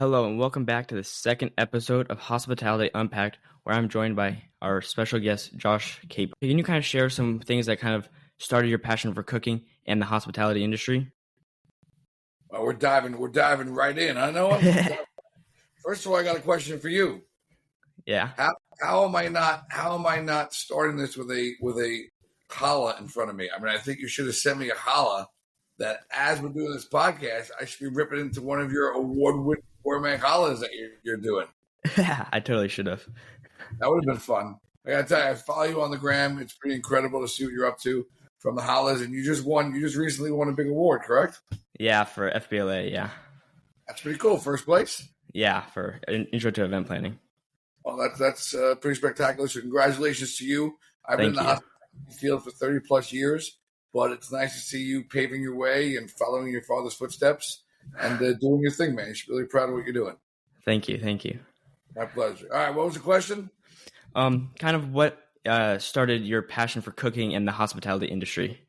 Hello and welcome back to the second episode of Hospitality Unpacked, where I'm joined by our special guest, Josh Capon. Can you kind of share some things that kind of started your passion for cooking and the hospitality industry? Well, we're diving right in. I know. First of all, I got a question for you. Yeah. How am I not starting this with a challah in front of me? I mean, I think you should have sent me a challah that as we're doing this podcast, I should be ripping into one of your award-winning gourmet challahs that you're doing. I totally should have. That would have been fun. I gotta tell you, I follow you on the gram. It's pretty incredible to see what you're up to from the challahs, and you just recently won a big award, correct? Yeah, for FBLA, yeah. That's pretty cool. First place? Yeah, for intro to event planning. Well, that's pretty spectacular. So congratulations to you. I've been in the hospitality field for 30 plus years, but it's nice to see you paving your way and following your father's footsteps and doing your thing, man. You should be really proud of what you're doing. Thank you. My pleasure. All right, what was the question? Kind of what started your passion for cooking in the hospitality industry?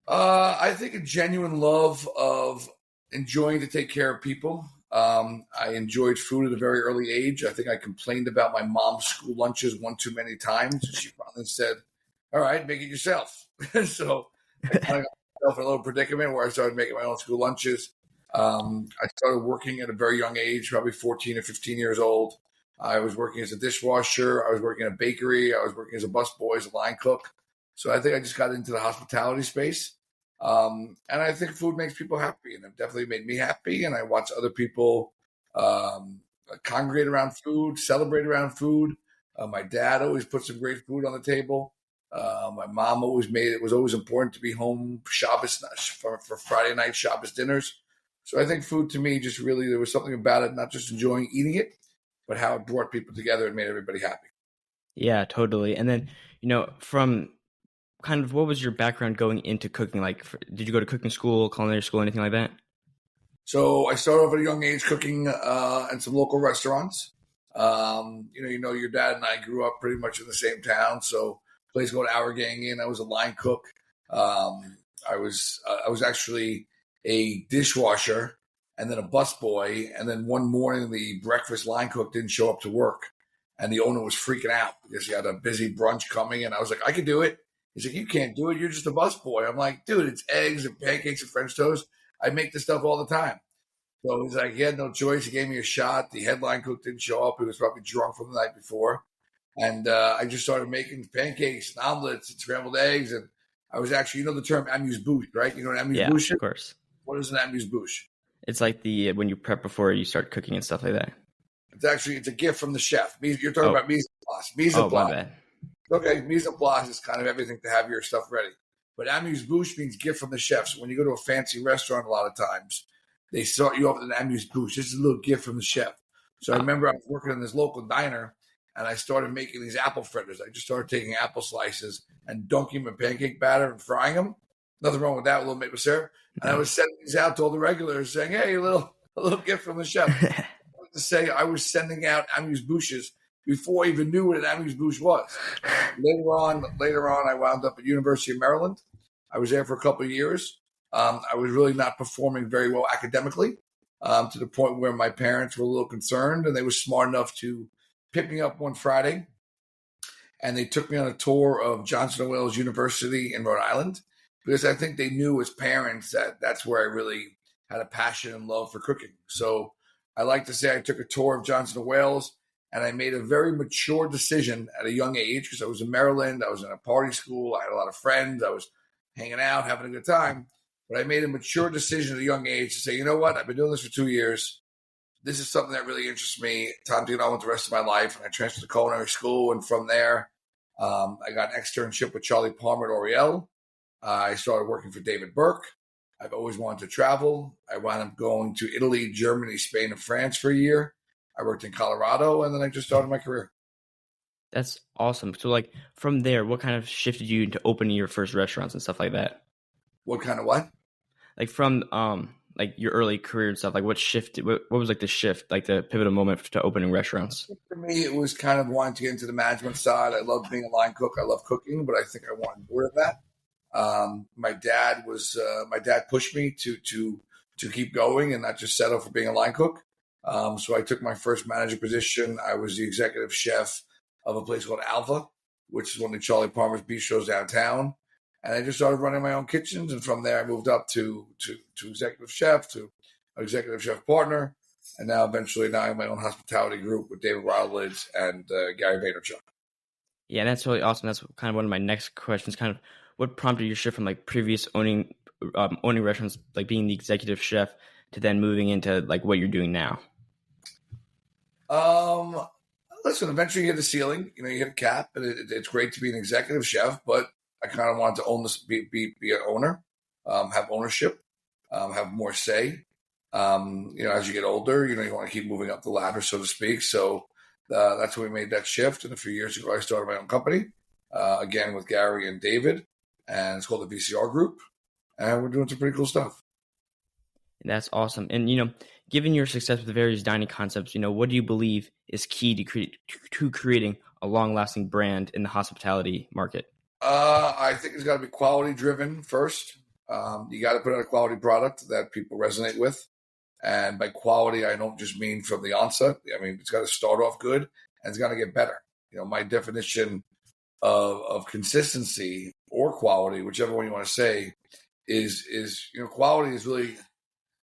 I think a genuine love of enjoying to take care of people. I enjoyed food at a very early age. I think I complained about my mom's school lunches one too many times. She finally said, all right, make it yourself. So I kind of got myself in a little predicament where I started making my own school lunches. I started working at a very young age, probably 14 or 15 years old. I was working as a dishwasher. I was working at a bakery. I was working as a busboy, as a line cook. So I think I just got into the hospitality space. And I think food makes people happy, and it definitely made me happy. And I watch other people congregate around food, celebrate around food. My dad always put some great food on the table. My mom always made it was always important to be home Shabbos for Friday night Shabbos dinners. So I think food to me just really there was something about it, not just enjoying eating it, but how it brought people together and made everybody happy. Yeah, totally. And then from kind of what was your background going into cooking? Like, did you go to cooking school, culinary school, anything like that? So I started off at a young age cooking in some local restaurants. Your dad and I grew up pretty much in the same town. So place called Our Gang Inn. I was a line cook. I was actually a dishwasher and then a busboy. And then one morning the breakfast line cook didn't show up to work, and the owner was freaking out because he had a busy brunch coming. And I was like, I can do it. He's like, you can't do it. You're just a busboy. I'm like, dude, it's eggs and pancakes and French toast. I make this stuff all the time. So he's like, he had no choice. He gave me a shot. The headline cook didn't show up. He was probably drunk from the night before. And I just started making pancakes and omelets and scrambled eggs. And I was actually, the term amuse-bouche, right? You know what amuse-bouche is? Yeah, of course. What is an amuse-bouche? It's like when you prep before you start cooking and stuff like that. It's a gift from the chef. You're talking about mise en place. Mise en place. My bad. Okay, mise en place is kind of everything to have your stuff ready. But amuse-bouche means gift from the chef. So when you go to a fancy restaurant a lot of times, they start you off with an amuse-bouche. This is a little gift from the chef. So I remember I was working in this local diner, and I started making these apple fritters. I just started taking apple slices and dunking them in pancake batter and frying them. Nothing wrong with that, a little maple syrup. And I was sending these out to all the regulars saying, hey, a little gift from the chef. I wanted to say I was sending out amuse-bouches before I even knew what an amuse-bouche was. Later on, I wound up at University of Maryland. I was there for a couple of years. I was really not performing very well academically to the point where my parents were a little concerned, and they were smart enough to pick me up one Friday, and they took me on a tour of Johnson & Wales University in Rhode Island because I think they knew as parents that that's where I really had a passion and love for cooking. So I like to say I took a tour of Johnson & Wales, and I made a very mature decision at a young age because I was in Maryland. I was in a party school. I had a lot of friends. I was hanging out, having a good time. But I made a mature decision at a young age to say, you know what? I've been doing this for 2 years. This is something that really interests me. Time to get on with the rest of my life. And I transferred to culinary school. And from there, I got an externship with Charlie Palmer at Oriel. I started working for David Burke. I've always wanted to travel. I wound up going to Italy, Germany, Spain, and France for a year. I worked in Colorado, and then I just started my career. That's awesome. So, like, from there, what kind of shifted you into opening your first restaurants and stuff like that? What kind of what? Like, from like your early career and stuff, like what shifted? What was like the shift, like the pivotal moment to opening restaurants? For me, it was kind of wanting to get into the management side. I love being a line cook. I love cooking, but I think I wanted more of that. My dad pushed me to keep going and not just settle for being a line cook. So I took my first manager position. I was the executive chef of a place called Alva, which is one of the Charlie Palmer's bistros downtown. And I just started running my own kitchens. And from there, I moved up to executive chef, to executive chef partner. And now eventually now I have my own hospitality group with David Rowlidge and Gary Vaynerchuk. Yeah, that's really awesome. That's kind of one of my next questions. Kind of what prompted your shift from like previous owning restaurants, like being the executive chef, to then moving into like what you're doing now? Listen, eventually you hit the ceiling. You know, you hit a cap, and it's great to be an executive chef, but I kind of wanted to own this, be an owner, have ownership, have more say. You know, as you get older, you know, you want to keep moving up the ladder, so to speak. So that's when we made that shift. And a few years ago, I started my own company, again with Gary and David, and it's called the VCR Group, and we're doing some pretty cool stuff. That's awesome. And given your success with the various dining concepts, what do you believe is key to creating a long-lasting brand in the hospitality market? I think it's got to be quality driven first. You got to put out a quality product that people resonate with. And by quality, I don't just mean from the onset. I mean, it's got to start off good and it's got to get better. You know, my definition of consistency or quality, whichever one you want to say, is quality is really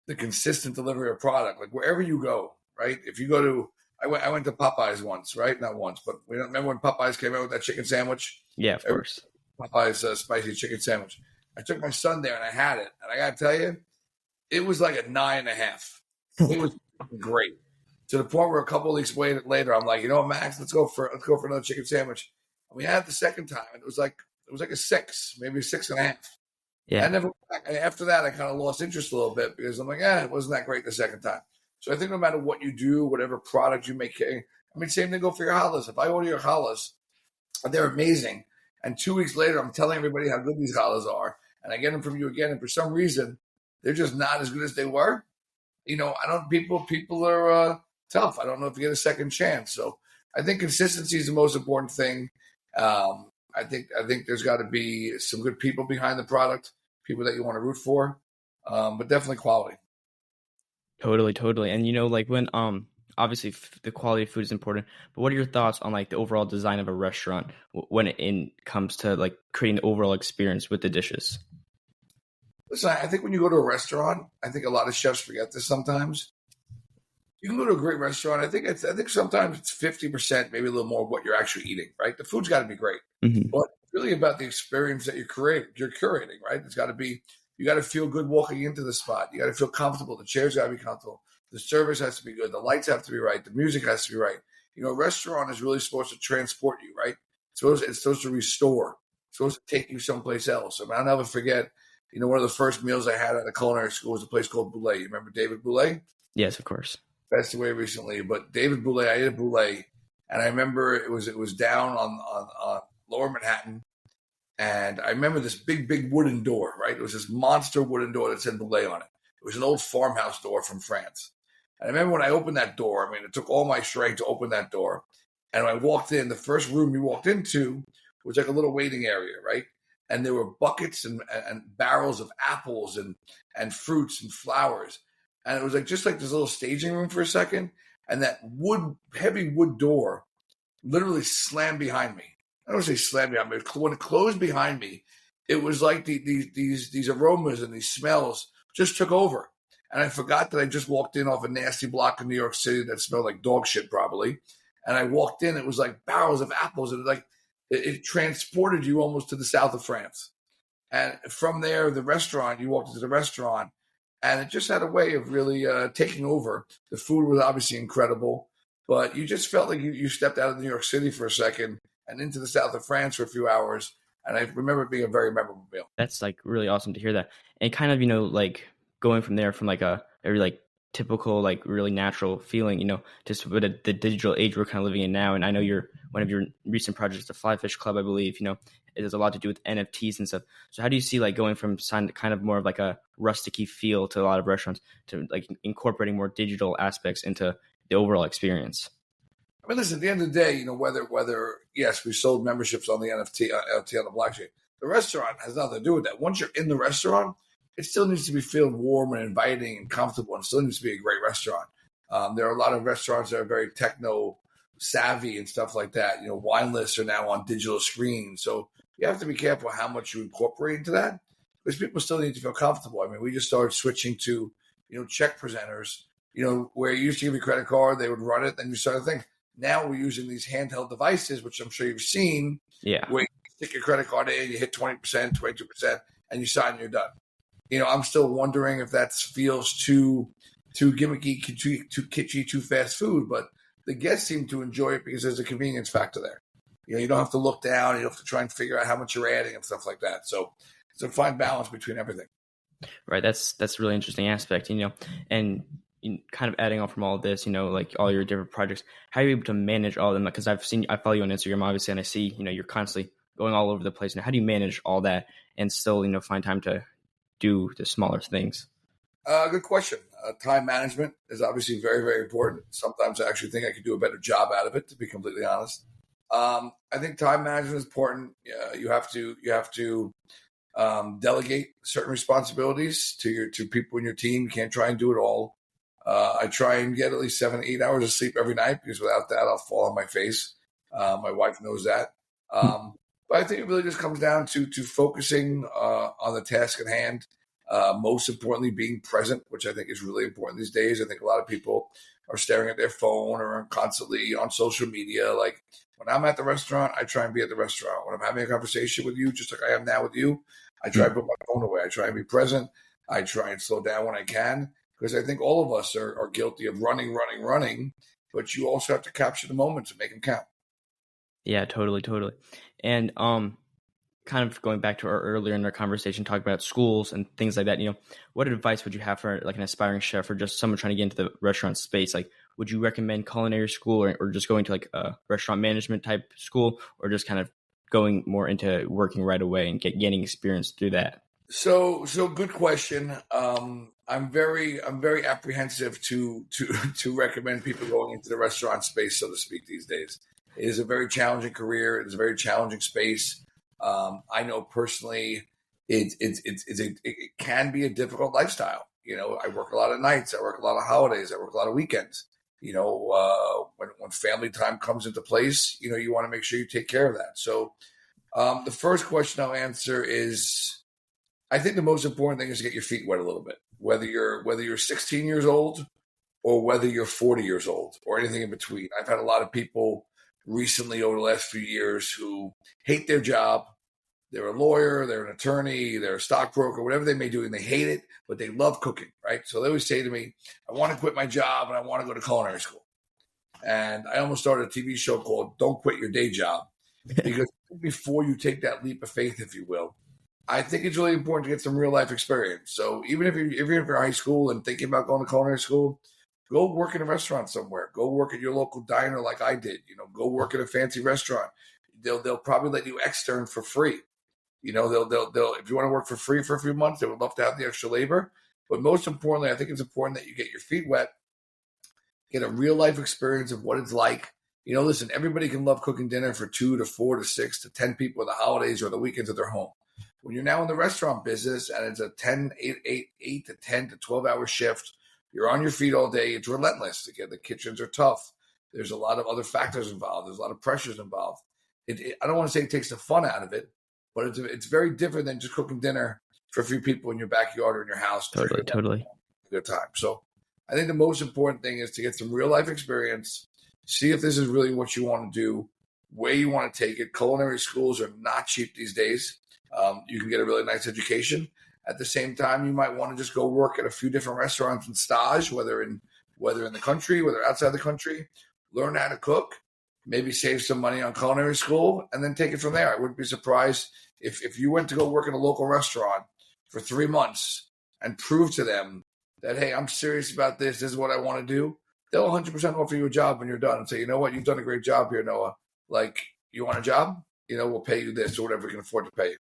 the consistent delivery of product. Like wherever you go, right? If you go to, I went to Popeyes once, right? Not once, but we don't remember when Popeyes came out with that chicken sandwich. Yeah, of course. Popeyes spicy chicken sandwich. I took my son there and I had it, and I got to tell you, it was like a 9.5. It was great, to the point where a couple of weeks later, I'm like, you know what, Max, let's go for another chicken sandwich. And we had it the second time, and it was like a 6, maybe 6.5. Yeah. I never. After that, I kind of lost interest a little bit because I'm like, it wasn't that great the second time. So I think no matter what you do, whatever product you make, I mean, same thing go for your challahs. If I order your challahs, they're amazing, and 2 weeks later, I'm telling everybody how good these challahs are, and I get them from you again, and for some reason, they're just not as good as they were. You know, I don't. People are tough. I don't know if you get a second chance. So I think consistency is the most important thing. I think there's got to be some good people behind the product, people that you want to root for, but definitely quality. Totally. And like when obviously the quality of food is important, but what are your thoughts on like the overall design of a restaurant when it comes to like creating the overall experience with the dishes? Listen, I think when you go to a restaurant, I think a lot of chefs forget this sometimes. You can go to a great restaurant. I think sometimes it's 50%, maybe a little more of what you're actually eating, right? The food's got to be great, but it's really about the experience that you're curating, right? It's got to be, you got to feel good walking into the spot. You got to feel comfortable. The chairs got to be comfortable. The service has to be good. The lights have to be right. The music has to be right. You know, a restaurant is really supposed to transport you, right? It's supposed to restore. It's supposed to take you someplace else. I mean, I'll never forget, one of the first meals I had at a culinary school was a place called Boulay. You remember David Boulay? Yes, of course. Passed away recently, but David Boulay, I ate at Boulay, and I remember it was down on Lower Manhattan, and I remember this big wooden door, right? It was this monster wooden door that said Boulay on it. It was an old farmhouse door from France. And I remember when I opened that door, I mean, it took all my strength to open that door. And when I walked in, the first room you walked into was like a little waiting area, right? And there were buckets and barrels of apples and fruits and flowers. And it was like just like this little staging room for a second. And that heavy wood door literally slammed behind me. I don't say slammed behind me, but when it closed behind me, it was like these aromas and these smells just took over. And I forgot that I just walked in off a nasty block in New York City that smelled like dog shit probably. And I walked in, it was like barrels of apples. And it transported you almost to the south of France. And from there, the restaurant, you walked into the restaurant, and it just had a way of really taking over. The food was obviously incredible, but you just felt like you stepped out of New York City for a second and into the south of France for a few hours. And I remember it being a very memorable meal. That's like really awesome to hear that. And kind of, like going from there from like a very like typical, like really natural feeling, just with the digital age we're kind of living in now. And I know one of your recent projects, the Fly Fish Club, I believe, it has a lot to do with NFTs and stuff. So how do you see like going from kind of more of like a rusticy feel to a lot of restaurants to like incorporating more digital aspects into the overall experience? I mean, listen, at the end of the day, whether yes, we sold memberships on the NFT on the blockchain. The restaurant has nothing to do with that. Once you're in the restaurant, it still needs to be feel warm and inviting and comfortable, and still needs to be a great restaurant. There are a lot of restaurants that are very techno savvy and stuff like that. Wine lists are now on digital screens. So you have to be careful how much you incorporate into that because people still need to feel comfortable. I mean, we just started switching to, check presenters, where you used to give your credit card, they would run it, then you start to think. Now we're using these handheld devices, which I'm sure you've seen, Yeah. where you stick your credit card in, you hit 20%, 22%, and you sign and you're done. I'm still wondering if that feels too gimmicky, too kitschy, too fast food, but the guests seem to enjoy it because there's a convenience factor there. You don't have to look down, you don't have to try and figure out how much you're adding and stuff like that. So it's a fine balance between everything. Right. That's a really interesting aspect, and kind of adding on from all of this, like all your different projects, how are you able to manage all of them? Because I follow you on Instagram, obviously, and I see, you're constantly going all over the place. How do you manage all that and still, find time to do the smaller things? Good question. Time management is obviously very, very important. Sometimes I actually think I could do a better job out of it, to be completely honest. I think time management is important. You have to delegate certain responsibilities to people in your team. You can't try and do it all. I try and get at least 7 to 8 hours of sleep every night because without that, I'll fall on my face. My wife knows that. But I think it really just comes down to focusing on the task at hand. Most importantly, being present, which I think is really important these days. I think a lot of people are staring at their phone or constantly on social media. Like when I'm at the restaurant, I try and be at the restaurant. When I'm having a conversation with you, just like I am now with you, I try to put my phone away. I try and be present. I try and slow down when I can because I think all of us are guilty of running, but you also have to capture the moments and make them count. Yeah, totally. And kind of going back to our earlier in our conversation, talking about schools and things like that, what advice would you have for like an aspiring chef or just someone trying to get into the restaurant space? Like, would you recommend culinary school or just going to like a restaurant management type school or just kind of going more into working right away and gaining experience through that? So good question. I'm very apprehensive to recommend people going into the restaurant space, so to speak, these days. It is a very challenging career. It is a very challenging space. I know personally, it can be a difficult lifestyle. I work a lot of nights. I work a lot of holidays. I work a lot of weekends. When family time comes into place, you want to make sure you take care of that. So the first question I'll answer is, I think the most important thing is to get your feet wet a little bit. Whether you're 16 years old or whether you're 40 years old or anything in between. I've had a lot of people recently over the last few years who hate their job. They're a lawyer, they're an attorney, they're a stockbroker, whatever they may do, and they hate it, but they love cooking, right? So they always say to me, I want to quit my job and I want to go to culinary school. And I almost started a TV show called Don't Quit Your Day Job because before you take that leap of faith, if you will, I think it's really important to get some real life experience. So even if you're in high school and thinking about going to culinary school, go work in a restaurant somewhere. Go work at your local diner like I did. Go work at a fancy restaurant. They'll probably let you extern for free. They'll if you want to work for free for a few months, they would love to have the extra labor. But most importantly, I think it's important that you get your feet wet, get a real life experience of what it's like. Listen, everybody can love cooking dinner for 2 to 4 to 6 to 10 people at the holidays or the weekends at their home. When you're now in the restaurant business and it's a 8 to 10 to 12-hour shift, you're on your feet all day. It's relentless. Again, the kitchens are tough. There's a lot of other factors involved. There's a lot of pressures involved. I don't want to say it takes the fun out of it, but it's very different than just cooking dinner for a few people in your backyard or in your house. Totally. A good time. So I think the most important thing is to get some real life experience, see if this is really what you want to do, where you want to take it. Culinary schools are not cheap these days. You can get a really nice education. At the same time, you might want to just go work at a few different restaurants and stage, whether in the country, whether outside the country, learn how to cook, maybe save some money on culinary school, and then take it from there. I wouldn't be surprised if you went to go work in a local restaurant for 3 months and prove to them that, hey, I'm serious about this. This is what I want to do. They'll 100% offer you a job when you're done and say, you know what, you've done a great job here, Noah. Like, you want a job? We'll pay you this or whatever we can afford to pay you.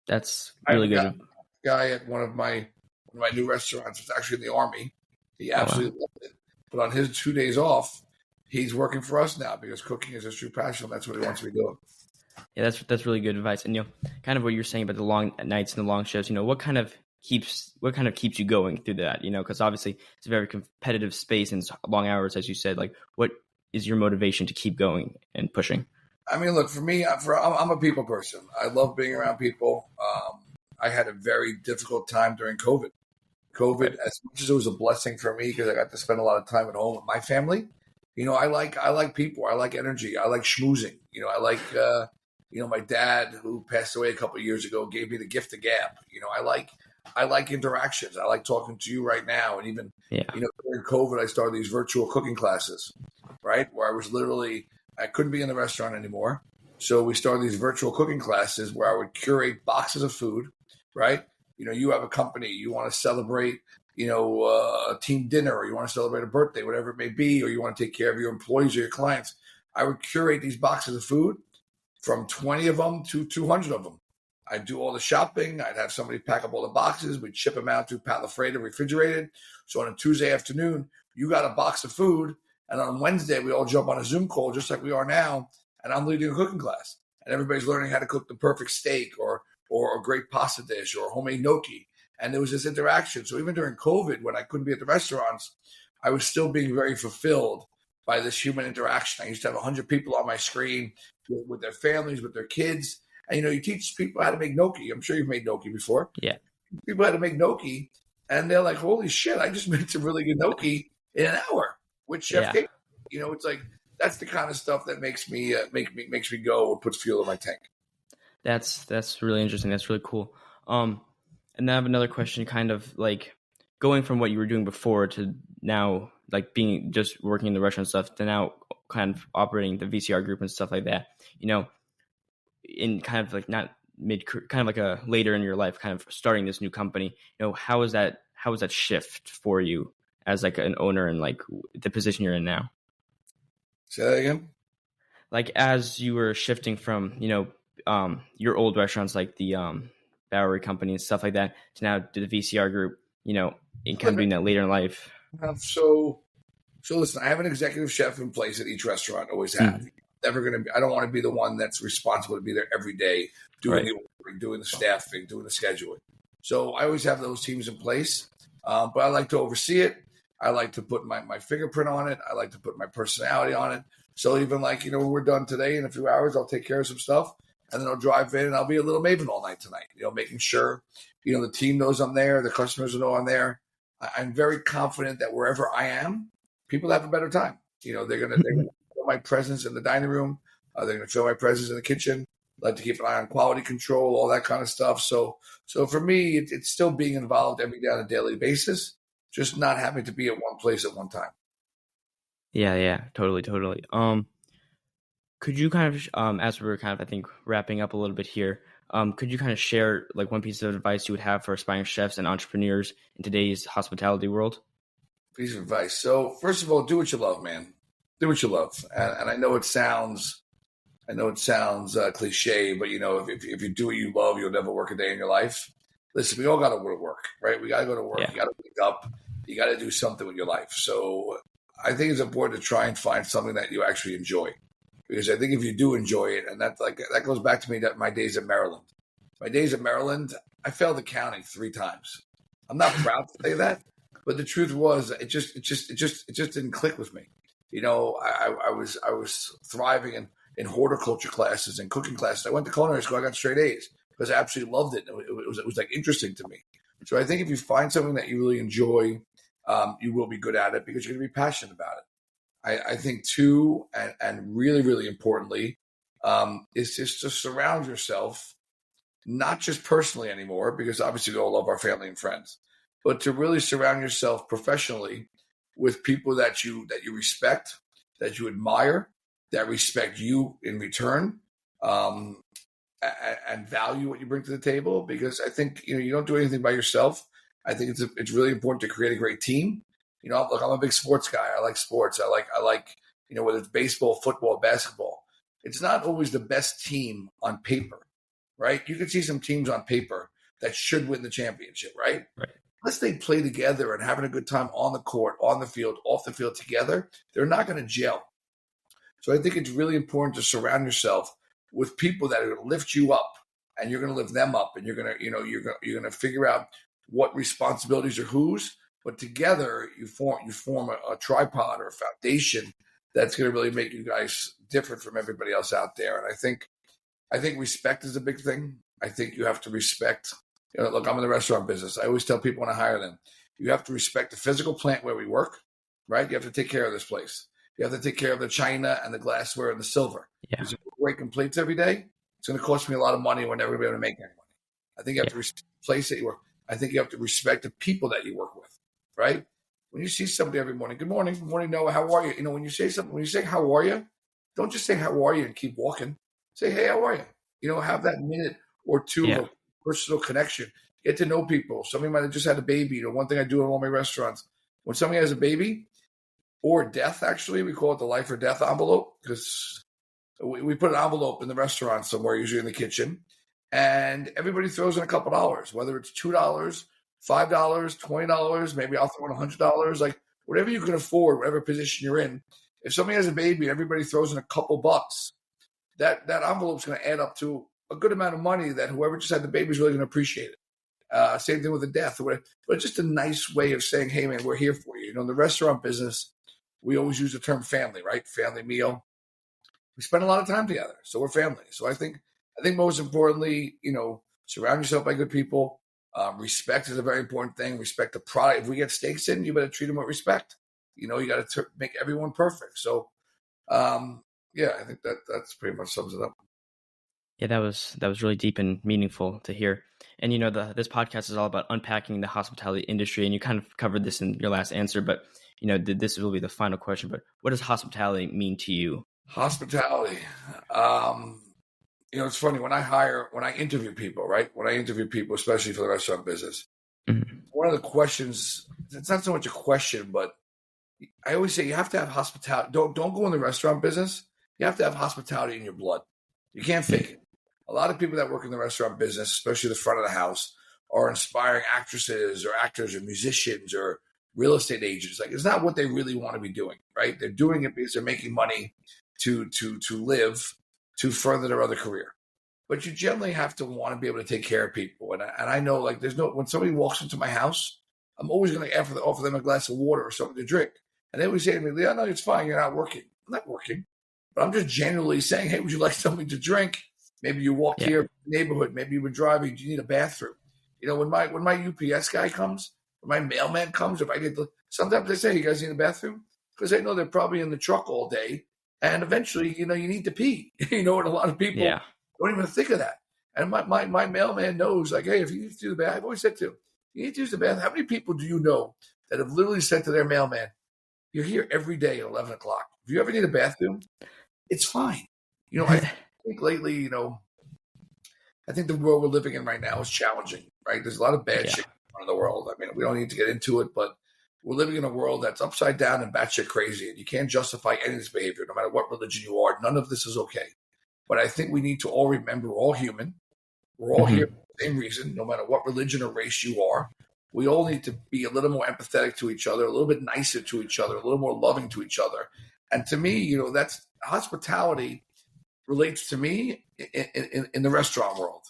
That's really good. Guy at one of my new restaurants was actually in the Army. He absolutely loved it. But on his 2 days off, he's working for us now because cooking is his true passion. That's what he wants to be doing. Yeah, that's really good advice. And kind of what you're saying about the long nights and the long shifts. What kind of keeps you going through that? Because obviously it's a very competitive space and it's long hours, as you said. Like, what is your motivation to keep going and pushing? I mean, look, for me, I'm a people person. I love being around people. I had a very difficult time during COVID. Right. As much as it was a blessing for me because I got to spend a lot of time at home with my family. I like people. I like energy. I like schmoozing. I like my dad, who passed away a couple of years ago, gave me the gift of gab. I like interactions. I like talking to you right now, and even Yeah. during COVID, I started these virtual cooking classes, right, where I couldn't be in the restaurant anymore, so we started these virtual cooking classes where I would curate boxes of food, right. You have a company, you want to celebrate, a team dinner, or you want to celebrate a birthday, whatever it may be, or you want to take care of your employees or your clients. I would curate these boxes of food, from 20 of them to 200 of them. I'd do all the shopping. I'd have somebody pack up all the boxes. We'd ship them out to Palafreda refrigerated. So on a Tuesday afternoon, you got a box of food. And on Wednesday, we all jump on a Zoom call just like we are now. And I'm leading a cooking class. And everybody's learning how to cook the perfect steak or a great pasta dish or homemade gnocchi. And there was this interaction. So even during COVID, when I couldn't be at the restaurants, I was still being very fulfilled by this human interaction. I used to have 100 people on my screen with their families, with their kids. And, you teach people how to make gnocchi. I'm sure you've made gnocchi before. Yeah. People how to make gnocchi. And they're like, holy shit, I just made some really good gnocchi in an hour with Chef Capon. It's like, that's the kind of stuff that makes me go, or puts fuel in my tank. That's really interesting. That's really cool. And then I have another question, kind of like going from what you were doing before to now, like being just working in the restaurant stuff, to now kind of operating the VCR group and stuff like that. In kind of like not mid, kind of like a later in your life, kind of starting this new company. How was that shift for you as like an owner and like the position you're in now? Say that again. Like as you were shifting from your old restaurants like the Bowery Company and stuff like that to now to the VCR group, in kind of doing that later in life. So listen, I have an executive chef in place at each restaurant. Always have. Never going to be. I don't want to be the one that's responsible to be there every day, doing the ordering, doing the staffing, doing the scheduling. So I always have those teams in place, but I like to oversee it. I like to put my fingerprint on it. I like to put my personality on it. So even like, when we're done today in a few hours, I'll take care of some stuff, and then I'll drive in and I'll be a little maven all night tonight, making sure, the team knows I'm there, the customers know I'm there. I'm very confident that wherever I am, people have a better time. They're going to feel my presence in the dining room. They're going to feel my presence in the kitchen. I like to keep an eye on quality control, all that kind of stuff. So for me, it's still being involved every day on a daily basis, just not having to be at one place at one time. Yeah, totally. Could you kind of, as we're kind of, I think, wrapping up a little bit here, could you kind of share like one piece of advice you would have for aspiring chefs and entrepreneurs in today's hospitality world? Piece of advice. So first of all, do what you love, man. Do what you love. And I know it sounds cliche, but if you do what you love, you'll never work a day in your life. Listen, we all got to go to work, right? We got to go to work. Yeah. You got to wake up. You got to do something with your life. So I think it's important to try and find something that you actually enjoy, because I think if you do enjoy it, and that goes back to me, that my days at Maryland. My days at Maryland, I failed accounting 3 times. I'm not proud to say that, but the truth was, it just didn't click with me. I was thriving in horticulture classes and cooking classes. I went to culinary school. I got straight A's because I absolutely loved it. It was like interesting to me. So I think if you find something that you really enjoy, you will be good at it because you're going to be passionate about it. I think too, and really, really importantly, is just to surround yourself, not just personally anymore, because obviously we all love our family and friends, but to really surround yourself professionally with people that you respect, that you admire, that respect you in return, and value what you bring to the table. Because I think you don't do anything by yourself. I think it's really important to create a great team. Look, I'm a big sports guy. I like sports. I like whether it's baseball, football, basketball. It's not always the best team on paper, right? You can see some teams on paper that should win the championship, right? Right. Unless they play together and having a good time on the court, on the field, off the field together, they're not going to gel. So I think it's really important to surround yourself with people that are going to lift you up, and you're going to lift them up, and you're going to figure out what responsibilities are whose, but together you form a tripod or a foundation that's going to really make you guys different from everybody else out there. And I think respect is a big thing. I think you have to respect. Look, I'm in the restaurant business. I always tell people when I hire them, you have to respect the physical plant where we work, right? You have to take care of this place. You have to take care of the china and the glassware and the silver. Yeah. Because if you break plates every day, it's going to cost me a lot of money. We're never going to make any money. I think you have to respect the place that you work. I think you have to respect the people that you work with, right? When you see somebody every morning, good morning, Noah, how are you? When you say something, when you say how are you, don't just say how are you and keep walking. Say, hey, how are you? Have that minute or two of a personal connection. Get to know people. Somebody might have just had a baby. One thing I do in all my restaurants, when somebody has a baby or death, actually, we call it the life or death envelope, because we put an envelope in the restaurant somewhere, usually in the kitchen, and everybody throws in a couple dollars, whether it's $2, $5, $20, maybe I'll throw in $100, like whatever you can afford, whatever position you're in. If somebody has a baby and everybody throws in a couple bucks, that envelope's going to add up to a good amount of money that whoever just had the baby is really going to appreciate it. Same thing with a death or whatever. But it's just a nice way of saying, hey, man, we're here for you. In the restaurant business, we always use the term family, right? Family meal. We spend a lot of time together, so we're family. So I think most importantly, surround yourself by good people. Respect is a very important thing. Respect the product. If we get steaks in, you better treat them with respect. You got to make everyone perfect. So, I think that's pretty much sums it up. Yeah, that was really deep and meaningful to hear. And this podcast is all about unpacking the hospitality industry, and you kind of covered this in your last answer, but this will be the final question. But what does hospitality mean to you? Hospitality. It's funny when I interview people, right? When I interview people, especially for the restaurant business, one of the questions, it's not so much a question, but I always say you have to have hospitality. Don't go in the restaurant business. You have to have hospitality in your blood. You can't fake it. A lot of people that work in the restaurant business, especially the front of the house, are inspiring actresses or actors or musicians or real estate agents. Like, it's not what they really want to be doing, right? They're doing it because they're making money to live, to further their other career. But you generally have to want to be able to take care of people. And I know, like, when somebody walks into my house, I'm always going to offer them a glass of water or something to drink. And they always say to me, Leo, no, it's fine. You're not working. I'm not working. But I'm just generally saying, hey, would you like something to drink? Maybe you walk here in the neighborhood. Maybe you were driving. Do you need a bathroom? When my UPS guy comes, when my mailman comes, sometimes they say, you guys need a bathroom? Because they know they're probably in the truck all day. And eventually, you need to pee. And a lot of people don't even think of that. And my mailman knows, like, hey, if you need to do the bath, I've always said to him, you need to use the bath. How many people do you know that have literally said to their mailman, you're here every day at 11 o'clock. If you ever need a bathroom, it's fine. I think lately, I think the world we're living in right now is challenging, right? There's a lot of bad shit going on in the world. I mean, we don't need to get into it, but we're living in a world that's upside down and batshit crazy, and you can't justify any of this behavior, no matter what religion you are. None of this is okay. But I think we need to all remember we're all human. We're all here for the same reason, no matter what religion or race you are. We all need to be a little more empathetic to each other, a little bit nicer to each other, a little more loving to each other. And to me, that's hospitality relates to me in the restaurant world.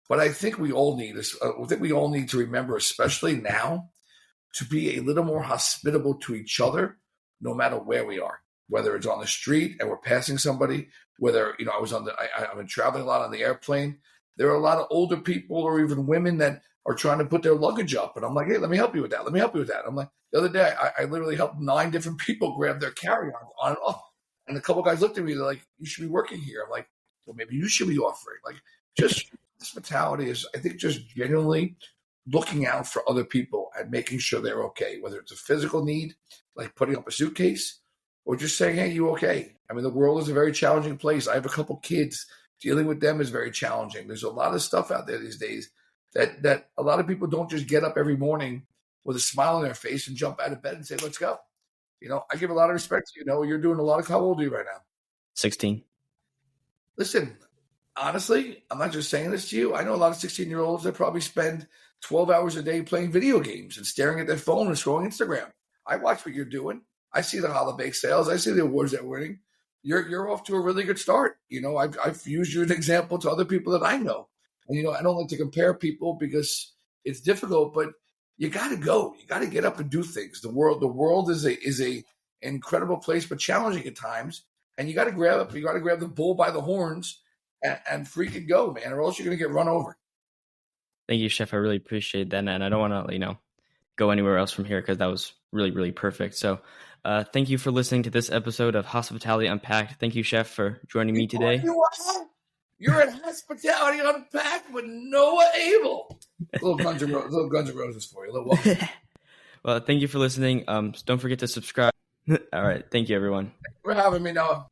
But I think we all need this. I think we all need to remember, especially now, to be a little more hospitable to each other, no matter where we are. Whether it's on the street and we're passing somebody, whether I've been traveling a lot on the airplane. There are a lot of older people or even women that are trying to put their luggage up, and I'm like, hey, let me help you with that. Let me help you with that. I'm like, the other day, I literally helped 9 different people grab their carry-on on and off. And a couple guys looked at me, they're like, you should be working here. I'm like, well, maybe you should be offering. Like, just hospitality is, I think, just genuinely looking out for other people and making sure they're okay, whether it's a physical need, like putting up a suitcase, or just saying, hey, you okay? I mean, the world is a very challenging place. I have a couple kids. Dealing with them is very challenging. There's a lot of stuff out there these days that a lot of people don't just get up every morning with a smile on their face and jump out of bed and say, let's go. I give a lot of respect to you. You're doing a lot of, how old are you right now? 16. Listen, honestly, I'm not just saying this to you. I know a lot of 16-year-olds that probably spend 12 hours a day playing video games and staring at their phone and scrolling Instagram. I watch what you're doing. I see the holiday sales. I see the awards that we're winning. You're off to a really good start. I've used you as an example to other people that I know. And, I don't like to compare people because It's difficult, but you got to go. You got to get up and do things. The world is a incredible place, but challenging at times. And you got to grab up. You got to grab the bull by the horns and freaking go, man, or else you're going to get run over. Thank you, Chef. I really appreciate that, and I don't want to go anywhere else from here because that was really, really perfect. So, thank you for listening to this episode of Hospitality Unpacked. Thank you, Chef, for joining me today. You're at Hospitality Unpacked with Noah Abel. Little Guns N' Roses for you. Well, thank you for listening. Don't forget to subscribe. All right. Thank you, everyone. Thanks for having me, Noah.